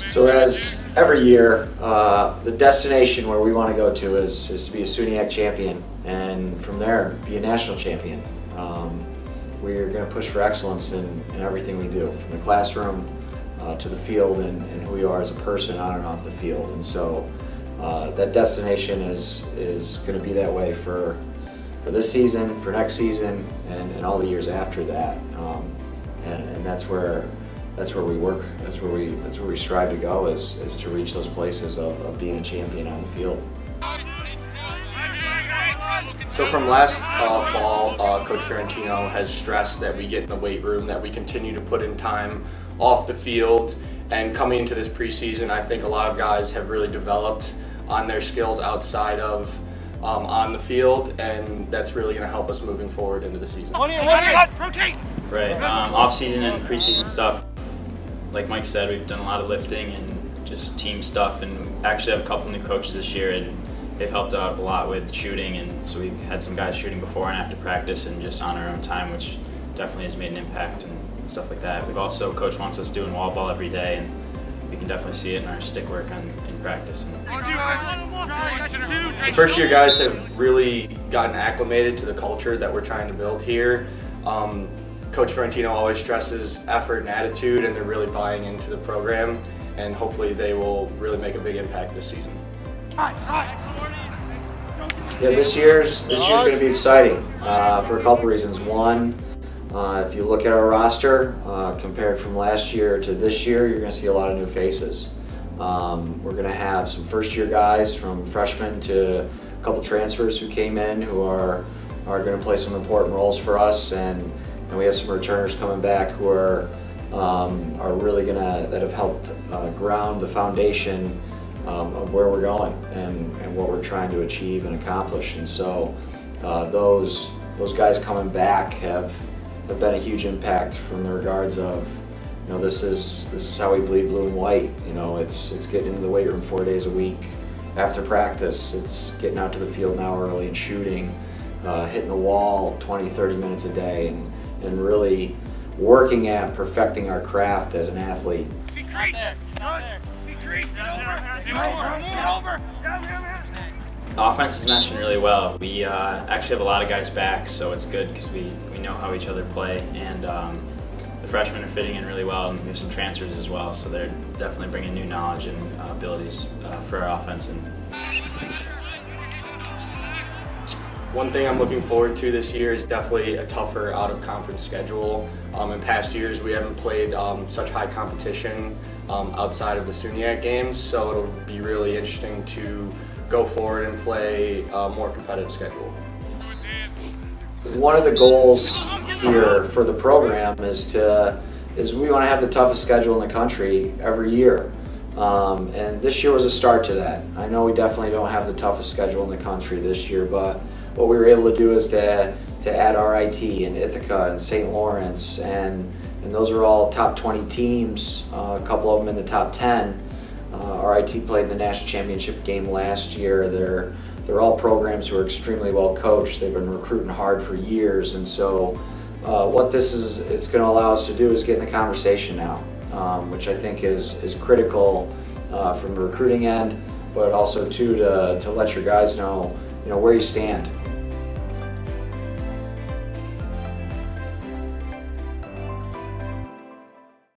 So as every year, the destination where we want to go to is to be a SUNYAC champion, and from there be a national champion. We're going to push for excellence in everything we do, from the classroom to the field and who you are as a person on and off the field. And so that destination is going to be that way for this season, for next season, and all the years after that. And that's where we work. That's where we strive to go, is to reach those places of being a champion on the field. So from last fall, Coach Fiorentino has stressed that we get in the weight room, that we continue to put in time off the field. And coming into this preseason, I think a lot of guys have really developed on their skills outside of on the field, and that's really going to help us moving forward into the season. Rotate! Right. Off-season and preseason stuff, like Mike said, we've done a lot of lifting and just team stuff, and actually have a couple new coaches this year, and they've helped out a lot with shooting, and so we've had some guys shooting before and after practice and just on our own time, which definitely has made an impact and stuff like that. We've also, Coach wants us doing wall ball every day, and we can definitely see it in our stick work in practice. The first year guys have really gotten acclimated to the culture that we're trying to build here. Coach Fiorentino always stresses effort and attitude, and they're really buying into the program, and hopefully they will really make a big impact this season. Yeah, this year's going to be exciting for a couple reasons. One, if you look at our roster compared from last year to this year, you're going to see a lot of new faces. We're going to have some first-year guys, from freshmen to a couple transfers who came in, who are going to play some important roles for us, and we have some returners coming back who are really that have helped ground the foundation of where we're going and what we're trying to achieve and accomplish. And so those guys coming back have been a huge impact from the regards of, this is how we bleed blue and white. It's getting into the weight room 4 days a week after practice. It's getting out to the field an hour early and shooting, hitting the wall 20-30 minutes a day, and really working at perfecting our craft as an athlete. The offense is meshing really well. We actually have a lot of guys back, so it's good because we know how each other play, and the freshmen are fitting in really well, and we have some transfers as well, so they're definitely bringing new knowledge and abilities for our offense. And one thing I'm looking forward to this year is definitely a tougher out-of-conference schedule. In past years, we haven't played such high competition outside of the SUNYAC games, so it'll be really interesting to go forward and play a more competitive schedule. One of the goals here for the program is we want to have the toughest schedule in the country every year. And this year was a start to that. I know we definitely don't have the toughest schedule in the country this year, but what we were able to do is to add RIT and Ithaca and St. Lawrence, and those are all top 20 teams, a couple of them in the top 10. RIT played in the national championship game last year. They're all programs who are extremely well coached. They've been recruiting hard for years, and so what it's going to allow us to do is get in the conversation now, which I think is critical from the recruiting end, but also too to let your guys know where you stand.